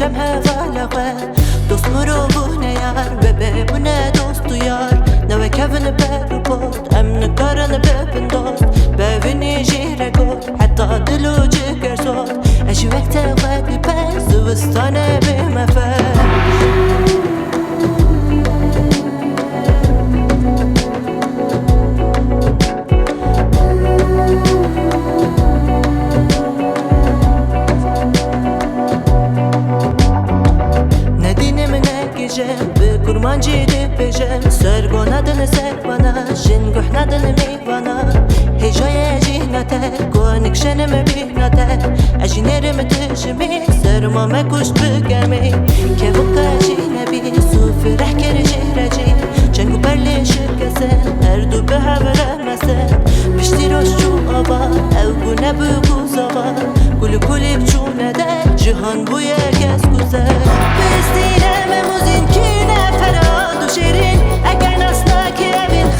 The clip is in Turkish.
بجم هفالغه دوست مرو نه یار و ببونه دوست یار نو کفن بر بود امن کارن ببن دوست ببینی جیره گود حتی دلو جگر زود اش وقت غدی پر زوستانه بمفر به kurman cidi pejem Sergon adını ser bana Jin guh nadını mi bana Hecaya cihnate Konik şenime bihnate Ajinerimi tejimi Serma me kuşt bigemi Kevuka cinebi Sufi rehkeri cihreci Cengu perli şirkesin Erdu behaveremesen Pişti roşçu ava Ev bu ne büyük uzava Kulü kulüp çune de Cihan bu yer kes güzel Bestireme muzin kine ferad و شیرین اگر نسنا که بین